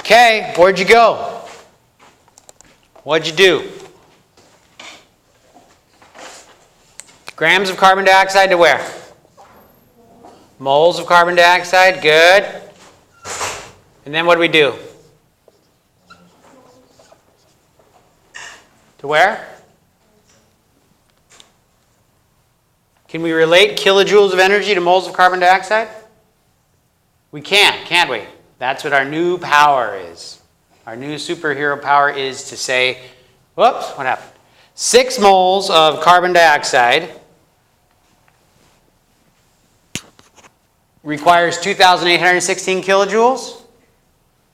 Okay, where'd you go? What'd you do? Grams of carbon dioxide to where? Moles of carbon dioxide, good. And then what do we do? To where? Can we relate kilojoules of energy to moles of carbon dioxide? We can't we? That's what our new power is. Our new superhero power is to say, whoops, what happened? 6 moles of carbon dioxide requires 2,816 kilojoules.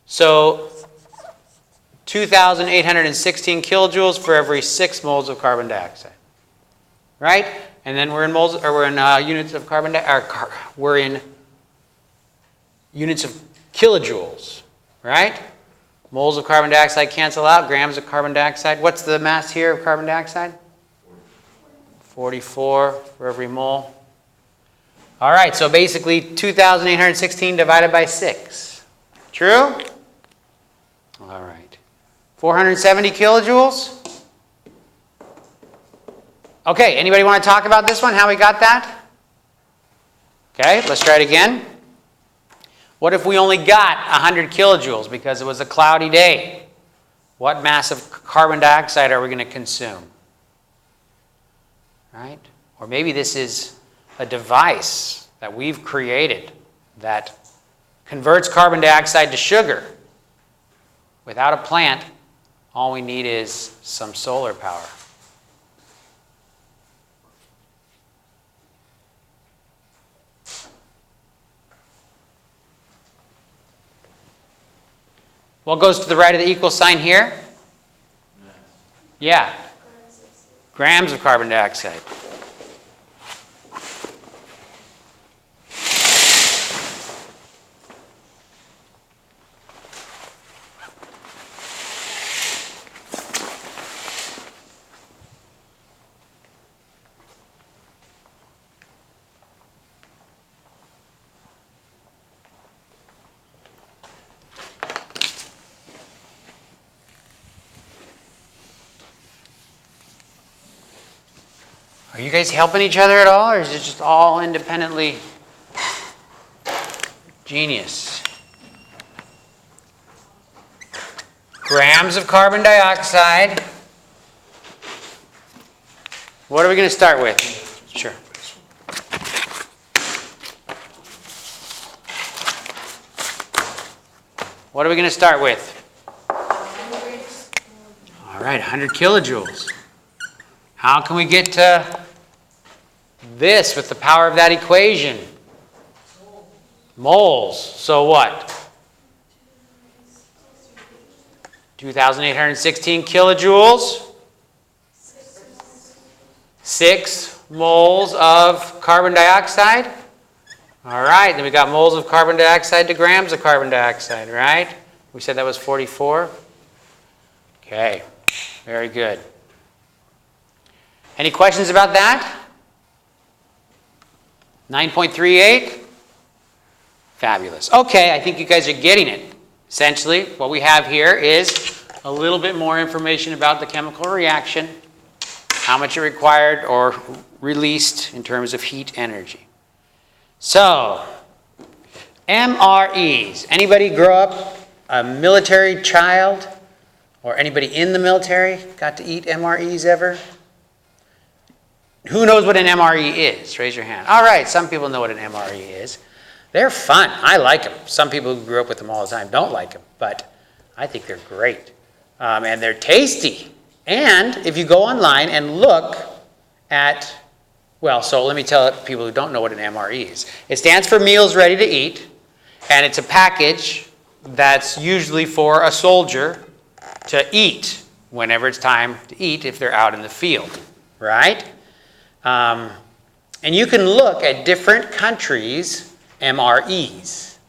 So 2,816 kilojoules for every 6 moles of carbon dioxide, right? And then we're in moles, or we're in units of carbon dioxide. We're in units of kilojoules, right? Moles of carbon dioxide cancel out. Grams of carbon dioxide. What's the mass here of carbon dioxide? 44 for every mole. All right, so basically 2,816 divided by 6. True? All right. 470 kilojoules. Okay, anybody want to talk about this one, how we got that? Okay, let's try it again. What if we only got 100 kilojoules because it was a cloudy day? What mass of carbon dioxide are we going to consume? Right? Or maybe this is a device that we've created that converts carbon dioxide to sugar. Without a plant, all we need is some solar power. What goes to the right of the equal sign here? Yeah. Grams of carbon dioxide. Are you guys helping each other at all, or is it just all independently genius? Grams of carbon dioxide. What are we going to start with? Sure. What are we going to start with? All right, 100 kilojoules. How can we get to this with the power of that equation? Moles. So what? 2,816 kilojoules. 6 moles of carbon dioxide. All right, then we got moles of carbon dioxide to grams of carbon dioxide, right? We said that was 44. Okay, very good. Any questions about that? 9.38? Fabulous. Okay, I think you guys are getting it. Essentially, what we have here is a little bit more information about the chemical reaction, how much it required or released in terms of heat energy. So, MREs. Anybody grow up a military child? Or anybody in the military got to eat MREs ever? Who knows what an MRE is? Raise your hand. All right, some people know what an MRE is. They're fun. I like them. Some people who grew up with them all the time don't like them, but I think they're great. And they're tasty. And if you go online and look at, well, so let me tell people who don't know what an MRE is. It stands for Meals Ready to Eat, and it's a package that's usually for a soldier to eat whenever it's time to eat if they're out in the field, right? And you can look at different countries' MREs.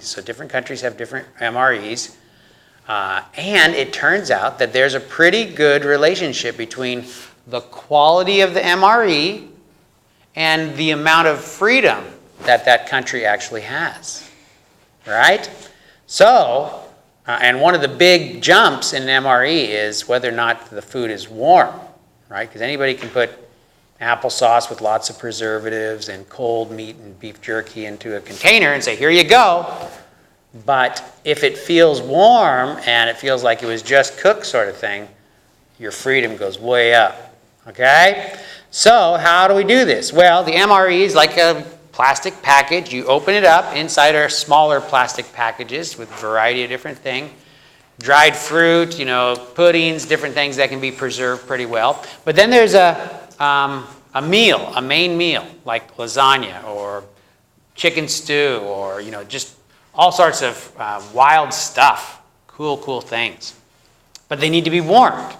So different countries have different MREs. And it turns out that there's a pretty good relationship between the quality of the MRE and the amount of freedom that that country actually has, right? So And one of the big jumps in MRE is whether or not the food is warm, right? Because anybody can put applesauce with lots of preservatives and cold meat and beef jerky into a container and say, here you go. But if it feels warm and it feels like it was just cooked sort of thing, your freedom goes way up, okay? So how do we do this? Well, the MRE is like a plastic package. You open it up. Inside are smaller plastic packages with a variety of different things. Dried fruit, puddings, different things that can be preserved pretty well. But then there's a meal, a main meal, like lasagna or chicken stew or, just all sorts of wild stuff, cool things. But they need to be warmed.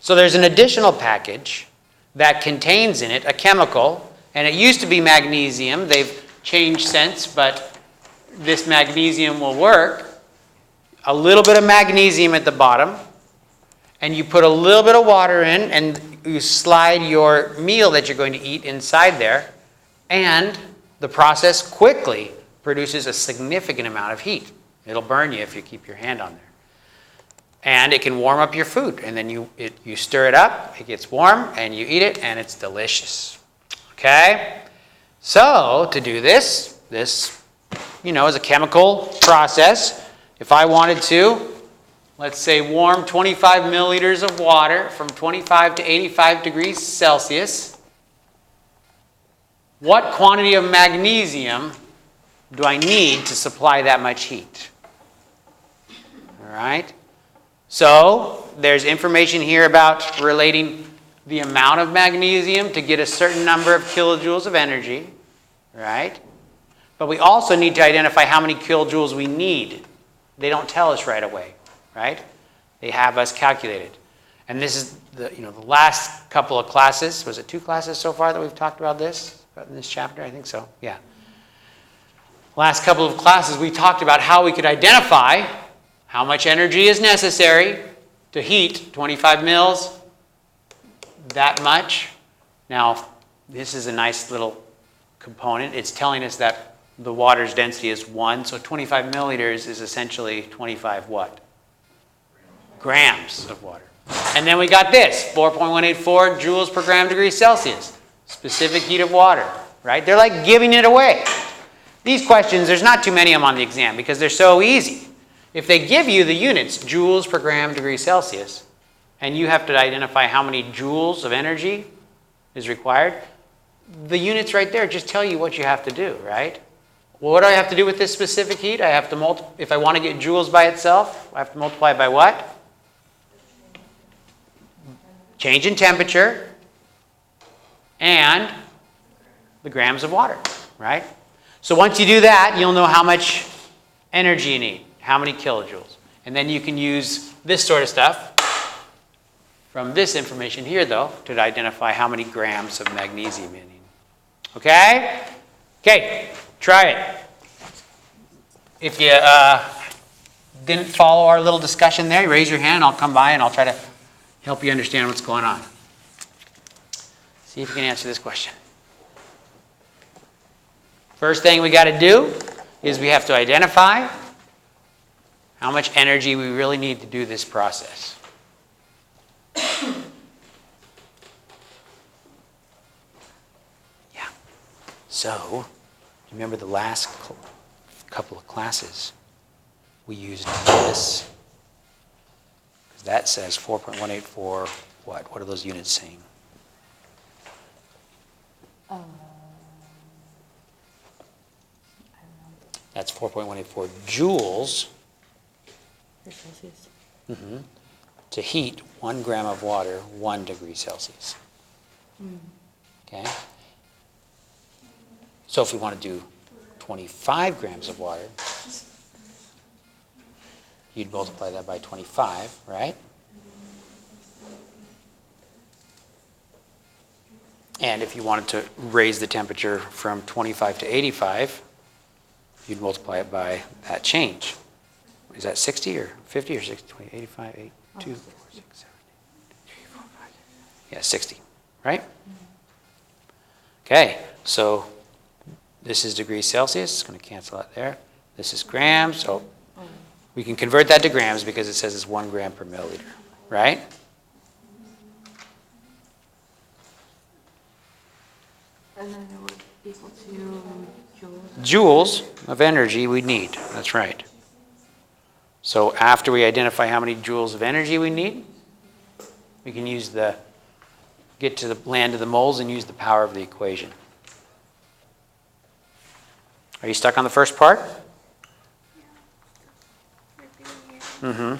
So there's an additional package that contains in it a chemical, and it used to be magnesium. They've changed since, but this magnesium will work. A little bit of magnesium at the bottom, and you put a little bit of water in, and you slide your meal that you're going to eat inside there, and the process quickly produces a significant amount of heat. It'll burn you if you keep your hand on there. And it can warm up your food, and then you stir it up, it gets warm, and you eat it, and it's delicious. Okay? So, to do this is a chemical process. If I wanted to, let's say warm 25 milliliters of water from 25 to 85 degrees Celsius, what quantity of magnesium do I need to supply that much heat? All right? So, there's information here about relating the amount of magnesium to get a certain number of kilojoules of energy, right? But we also need to identify how many kilojoules we need. They don't tell us right away, right? They have us calculated. And this is the last couple of classes. Was it 2 classes so far that we've talked about this in this chapter? I think so. Yeah. Last couple of classes we talked about how we could identify how much energy is necessary to heat 25 mils, that much. Now, this is a nice little component. It's telling us that the water's density is 1, so 25 milliliters is essentially 25 what? Grams of water. And then we got this, 4.184 joules per gram degree Celsius. Specific heat of water, right? They're like giving it away. These questions, there's not too many of them on the exam because they're so easy. If they give you the units, joules per gram degree Celsius, and you have to identify how many joules of energy is required, the units right there just tell you what you have to do, right? Well, what do I have to do with this specific heat? I have to if I want to get joules by itself, I have to multiply by what? Change in temperature and the grams of water, right? So once you do that, you'll know how much energy you need, how many kilojoules. And then you can use this sort of stuff from this information here, though, to identify how many grams of magnesium you need. Okay? Okay, try it. If you didn't follow our little discussion there, raise your hand. I'll come by and I'll try to help you understand what's going on. See if you can answer this question. First thing we got to do is we have to identify how much energy we really need to do this process. Yeah. So, remember the last couple of classes we used this. That says 4.184 what? What are those units saying? That's 4.184 joules to heat 1 gram of water 1 degree Celsius. Okay? So if we want to do 25 grams of water, you'd multiply that by 25, right? And if you wanted to raise the temperature from 25 to 85, you'd multiply it by that change. Is that 60 or 50 or 60, 20, 85, 8, 2, 4, 6, 7, 8, 3, 4, 5. Yeah, 60, right? Okay, so this is degrees Celsius. It's going to cancel out there. This is grams. So We can convert that to grams because it says it's 1 gram per milliliter, right? And then it would equal to joules. Joules of energy we need, that's right. So after we identify how many joules of energy we need, we can get to the land of the moles and use the power of the equation. Are you stuck on the first part? Mm-hmm.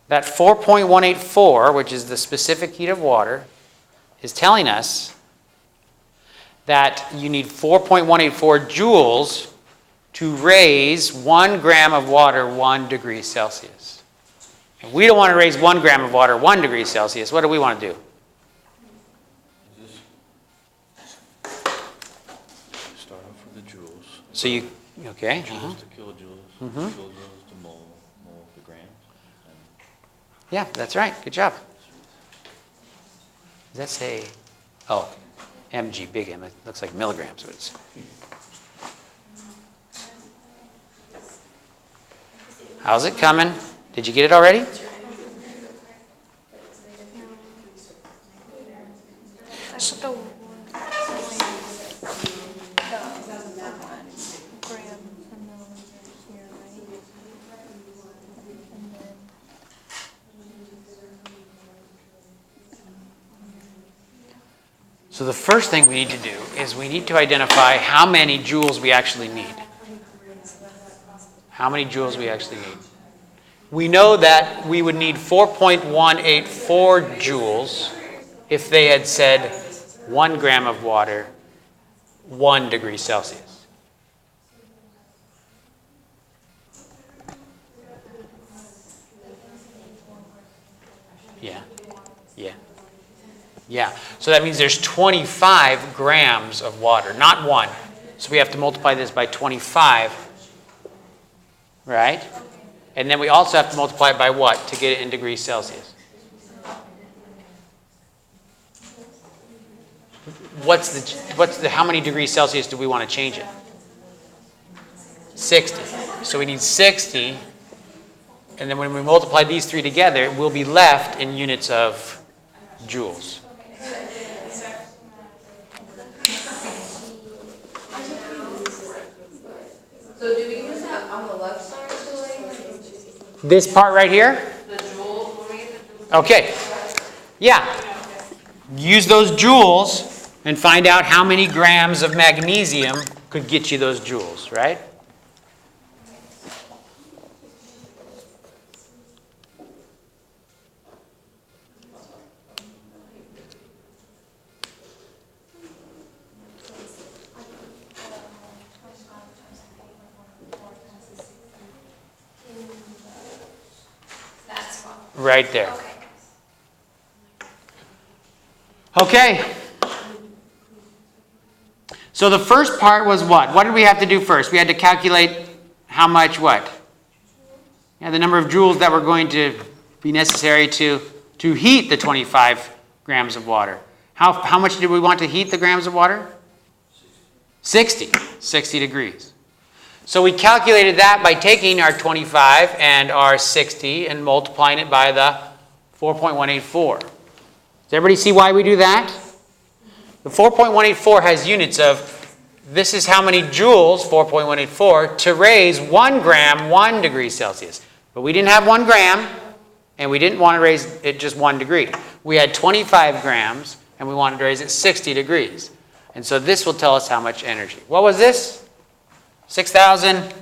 That 4.184, which is the specific heat of water, is telling us that you need 4.184 joules to raise 1 gram of water 1 degree Celsius. And we don't want to raise 1 gram of water 1 degree Celsius. What do we want to do? Start off with the joules. So you, okay. Joules to kilojoules, kilojoules to mole to grams. Yeah, that's right. Good job. Does that say, oh, mg, big M. It looks like milligrams. But it's, how's it coming? Did you get it already? I put the 1 gram per milliliter here, right? And then So the first thing we need to do is we need to identify how many joules we actually need. How many joules we actually need. We know that we would need 4.184 joules if they had said 1 gram of water, 1 degree Celsius. Yeah, yeah. Yeah, so that means there's 25 grams of water, not 1. So we have to multiply this by 25, right? And then we also have to multiply it by what to get it in degrees Celsius? How many degrees Celsius do we want to change it? 60. So we need 60. And then when we multiply these three together, we'll be left in units of joules. So do we use that on the left side of the lane? This part right here? The joules, when we get the joules? Okay. Yeah. Use those joules and find out how many grams of magnesium could get you those joules, right? That's fine. Right there. Okay. Okay. So the first part was what? What did we have to do first? We had to calculate how much what? Yeah, the number of joules that were going to be necessary to heat the 25 grams of water. How much did we want to heat the grams of water? 60 degrees. So we calculated that by taking our 25 and our 60 and multiplying it by the 4.184. Does everybody see why we do that? The 4.184 has units of, this is how many joules, 4.184, to raise 1 gram, 1 degree Celsius. But we didn't have 1 gram, and we didn't want to raise it just 1 degree. We had 25 grams, and we wanted to raise it 60 degrees. And so this will tell us how much energy. What was this? 6,000?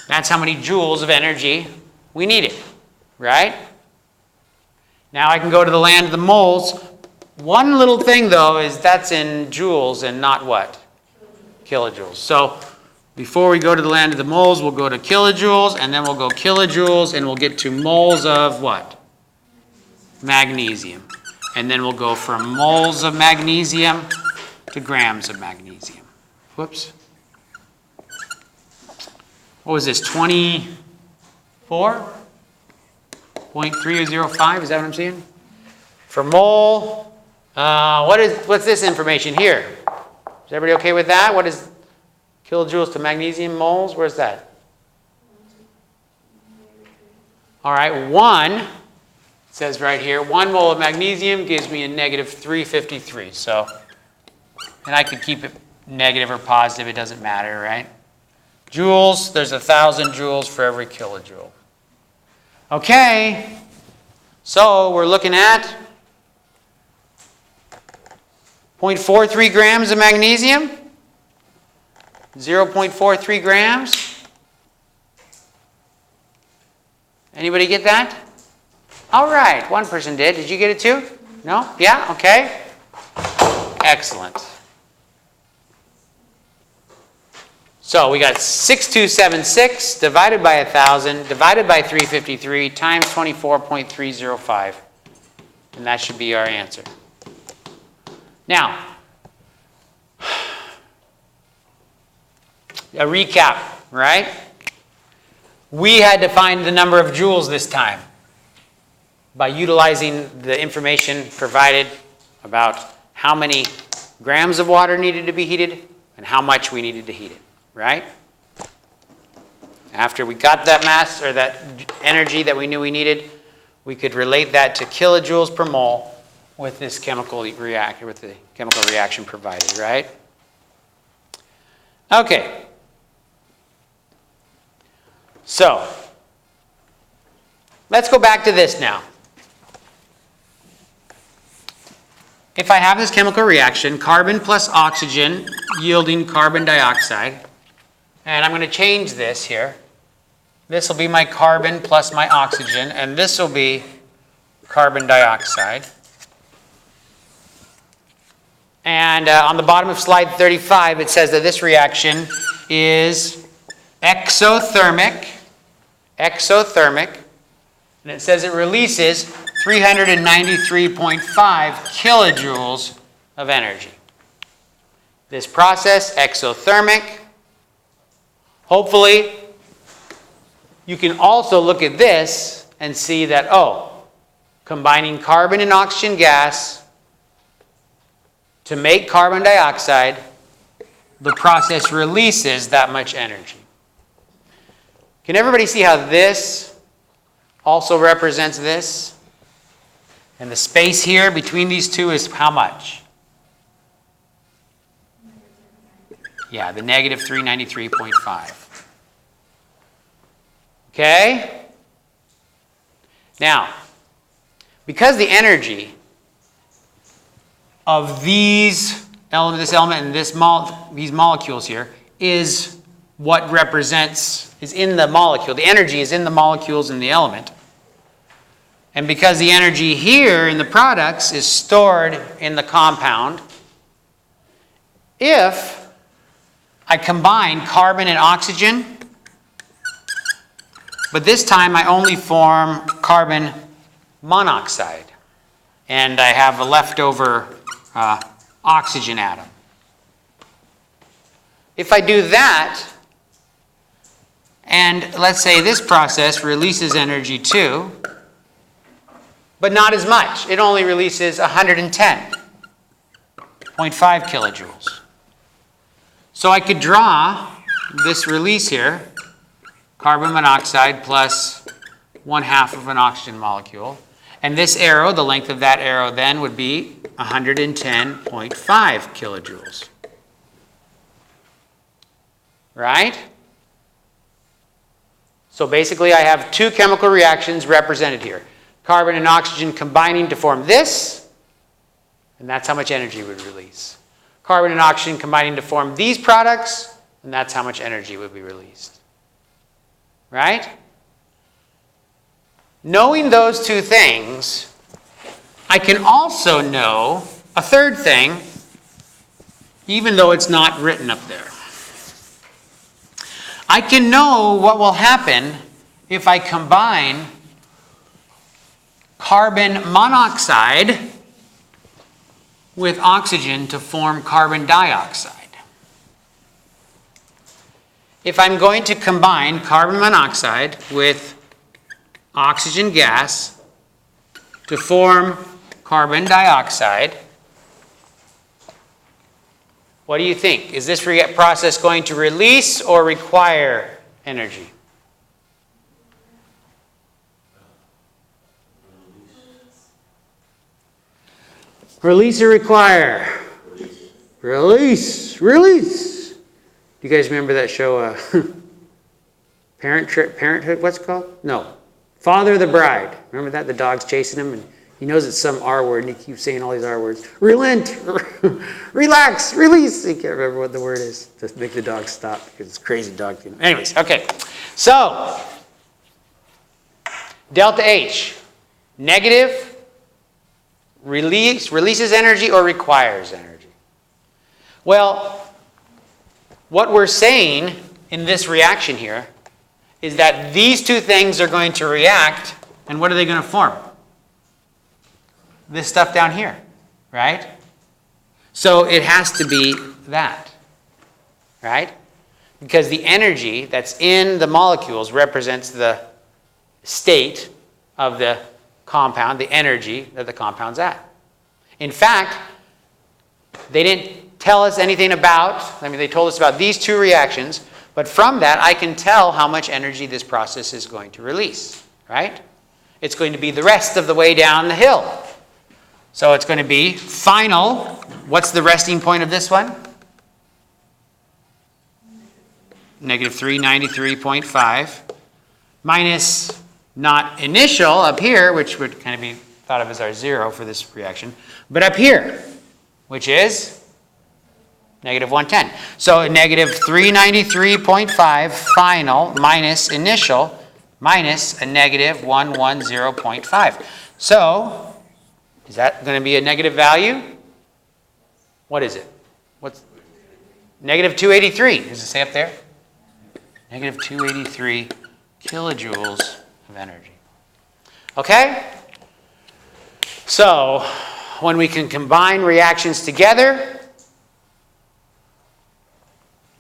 That's how many joules of energy we needed, right? Now I can go to the land of the moles. One little thing, though, is that's in joules and not what? Kilojoules. So before we go to the land of the moles, we'll go to kilojoules, and then we'll go kilojoules, and we'll get to moles of what? Magnesium. And then we'll go from moles of magnesium to grams of magnesium. Whoops. What was this, 24.305? Is that what I'm seeing? For mole, what's this information here? Is everybody okay with that? What is Kilojoules to magnesium moles, where's that? All right, 1, it says right here, 1 mole of magnesium gives me a negative 353. So, and I could keep it negative or positive, it doesn't matter, right? Joules, there's 1,000 joules for every kilojoule. Okay, so we're looking at 0.43 grams of magnesium, 0.43 grams. Anybody get that? All right, one person did. Did you get it too? No? Yeah? Okay. Excellent. So we got 6276 divided by 1,000 divided by 353 times 24.305. And that should be our answer. Now, a recap, right? We had to find the number of joules this time by utilizing the information provided about how many grams of water needed to be heated and how much we needed to heat it, right? After we got that mass or that energy that we knew we needed, we could relate that to kilojoules per mole with this chemical reactor, with the chemical reaction provided, right? Okay. So, let's go back to this now. If I have this chemical reaction, carbon plus oxygen yielding carbon dioxide, and I'm going to change this here. This will be my carbon plus my oxygen, and this will be carbon dioxide. And on the bottom of slide 35, it says that this reaction is exothermic, and it says it releases 393.5 kilojoules of energy. This process, exothermic. Hopefully, you can also look at this and see that, oh, combining carbon and oxygen gas to make carbon dioxide, the process releases that much energy. Can everybody see how this also represents this? And the space here between these two is how much? Yeah, the negative 393.5. Okay? Now, because the energy of these element, this element and these molecules here is what represents, is in the molecule. The energy is in the molecules in the element. And because the energy here in the products is stored in the compound, if I combine carbon and oxygen, but this time I only form carbon monoxide, and I have a leftover oxygen atom. If I do that, and let's say this process releases energy too, but not as much. It only releases 110.5 kilojoules. So I could draw this release here, carbon monoxide plus 1/2 of an oxygen molecule. And this arrow, the length of that arrow then would be 110.5 kilojoules. Right? So basically I have two chemical reactions represented here. Carbon and oxygen combining to form this, and that's how much energy would release. Carbon and oxygen combining to form these products, and that's how much energy would be released. Right? Knowing those two things, I can also know a third thing, even though it's not written up there. I can know what will happen if I combine carbon monoxide with oxygen to form carbon dioxide. If I'm going to combine carbon monoxide with oxygen gas to form carbon dioxide, What do you think? Is this process going to release or require energy? Release or require? Release. Release. Do you guys remember that show, Parenthood, what's it called? No. Father of the Bride. Remember that? The dog's chasing him and he knows it's some R word and he keeps saying all these R words. Relent, relax, release. He can't remember what the word is to make the dog stop because it's crazy dog. Anyways, okay. So, delta H, negative, releases energy or requires energy. Well, what we're saying in this reaction here is that these two things are going to react, and what are they going to form? This stuff down here, right? So it has to be that, right? Because the energy that's in the molecules represents the state of the compound, the energy that the compound's at. In fact, they didn't tell us anything about, they told us about these two reactions, but from that I can tell how much energy this process is going to release, right? It's going to be the rest of the way down the hill. So it's going to be final. What's the resting point of this one? Negative 393.5 minus not initial up here, which would kind of be thought of as our zero for this reaction, but up here, which is negative 110. So negative 393.5 final minus initial minus a negative 110.5. So is that going to be a negative value? What is it? What's negative 283? Does it say up there? Negative 283 kilojoules of energy. Okay? So, when we can combine reactions together,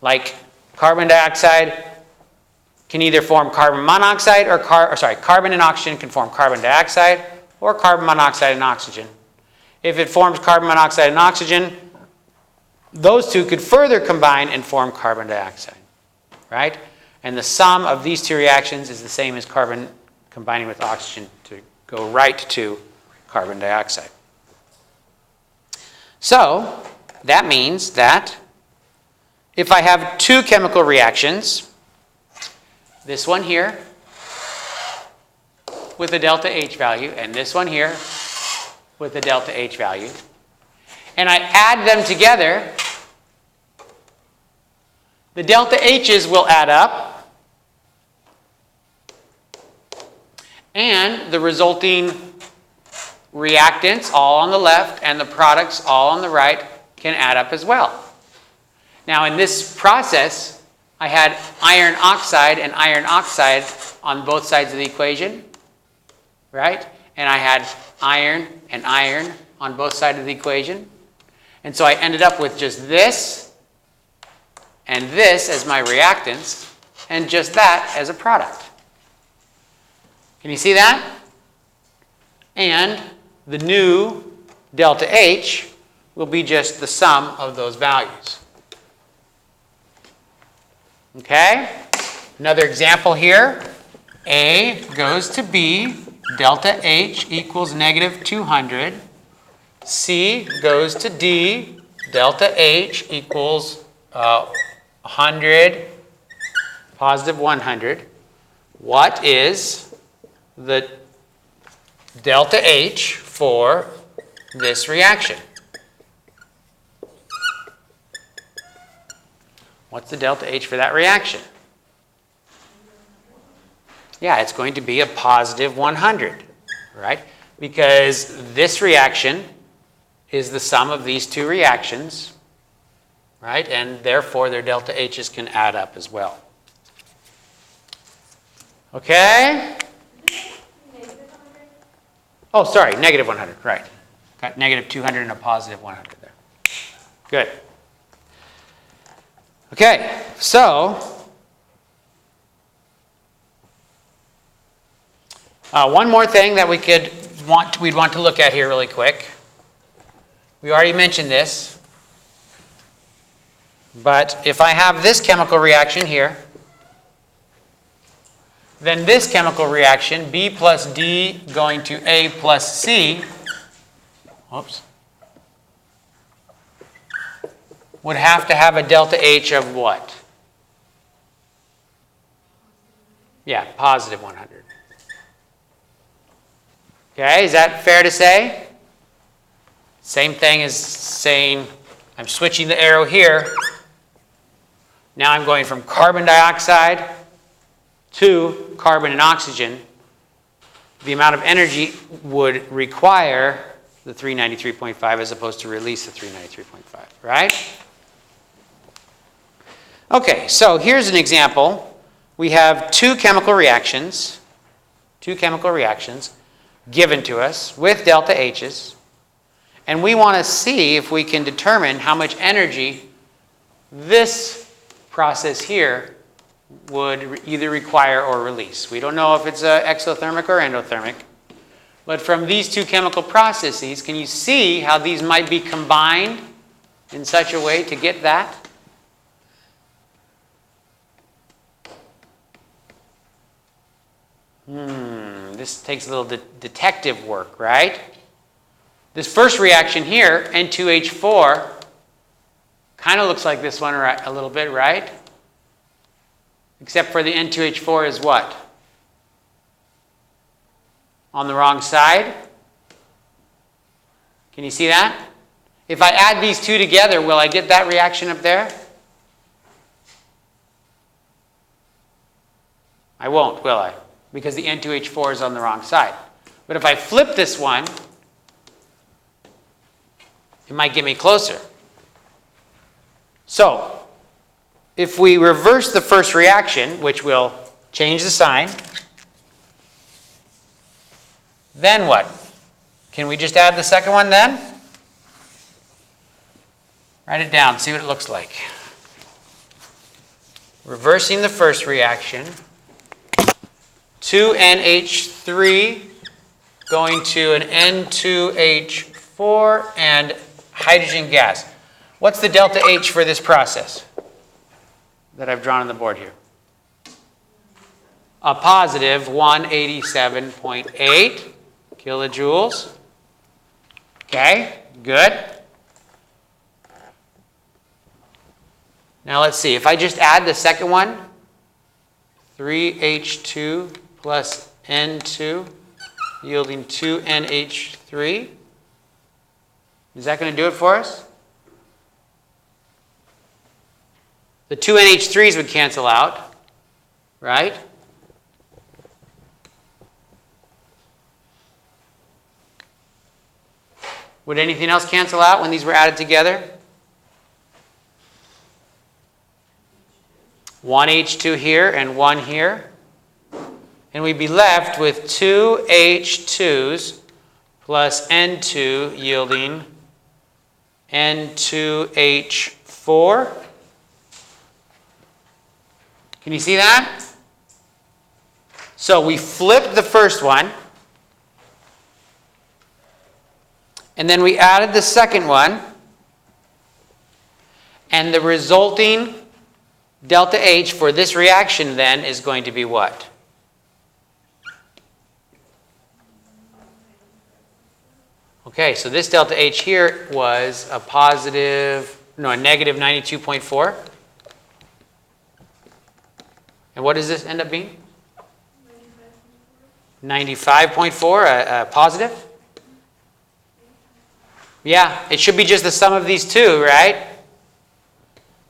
like carbon dioxide can either form carbon monoxide or carbon and oxygen can form carbon dioxide or carbon monoxide and oxygen. If it forms carbon monoxide and oxygen, those two could further combine and form carbon dioxide, right? And the sum of these two reactions is the same as carbon combining with oxygen to go right to carbon dioxide. So, that means that if I have two chemical reactions, this one here with a delta H value, and this one here with a delta H value, and I add them together, the delta H's will add up, and the resulting reactants, all on the left, and the products, all on the right, can add up as well. Now, in this process, I had iron oxide and iron oxide on both sides of the equation, right? And I had iron and iron on both sides of the equation. And so I ended up with just this and this as my reactants and just that as a product. Can you see that? And the new delta H will be just the sum of those values. Okay? Another example here. A goes to B, delta H equals negative 200. C goes to D, delta H equals 100, positive 100. What is the delta H for this reaction? What's the delta H for that reaction? Yeah, it's going to be a positive 100, right? Because this reaction is the sum of these two reactions, right? And therefore, their delta H's can add up as well. Okay? Oh, sorry, negative 100, right. Got negative 200 and a positive 100 there. Good. Okay, so one more thing that we'd want to look at here really quick. We already mentioned this. But if I have this chemical reaction here, then this chemical reaction, B plus D going to A plus C, whoops, would have to have a delta H of what? Yeah, positive 100. Okay, is that fair to say? Same thing as saying, I'm switching the arrow here. Now I'm going from carbon dioxide to carbon and oxygen. The amount of energy would require the 393.5 as opposed to release the 393.5, right? Okay, so here's an example. We have two chemical reactions given to us with delta H's, and we want to see if we can determine how much energy this process here would either require or release. We don't know if it's exothermic or endothermic, but from these two chemical processes, can you see how these might be combined in such a way to get that? This takes a little detective work, right? This first reaction here, N2H4, kind of looks like this one a little bit, right? Except for the N2H4 is what? On the wrong side? Can you see that? If I add these two together, will I get that reaction up there? I won't, will I? Because the N2H4 is on the wrong side. But if I flip this one, it might get me closer. So, if we reverse the first reaction, which will change the sign, then what? Can we just add the second one then? Write it down, see what it looks like. Reversing the first reaction, 2NH3 going to an N2H4 and hydrogen gas. What's the delta H for this process that I've drawn on the board here? A positive 187.8 kilojoules. Okay, good. Now let's see, if I just add the second one, 3H2 plus N2 yielding 2NH3. Is that going to do it for us? The two NH3s would cancel out, right? Would anything else cancel out when these were added together? One H2 here and one here. And we'd be left with two H2s plus N2 yielding N2H4. Can you see that? So we flipped the first one. And then we added the second one. And the resulting delta H for this reaction then is going to be what? Okay, so this delta H here was a negative 92.4. And what does this end up being? 95.4, a positive? Yeah, it should be just the sum of these two, right?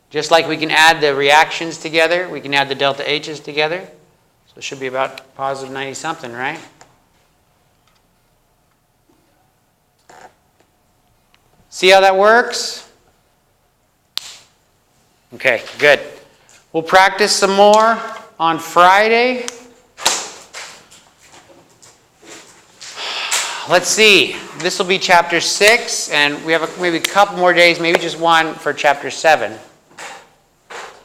Just like we can add the reactions together, we can add the delta H's together. So it should be about positive 90 something, right? See how that works? Okay, good. We'll practice some more on Friday. Let's see. This will be chapter 6, and we have maybe a couple more days, maybe just one for chapter 7.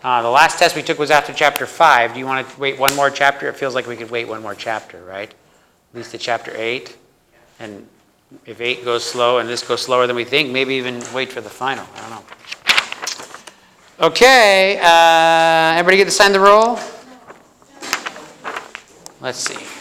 The last test we took was after chapter 5. Do you want to wait one more chapter? It feels like we could wait one more chapter, right? At least to chapter 8. And if 8 goes slow and this goes slower than we think, maybe even wait for the final. I don't know. Okay, everybody get to sign the roll? Let's see.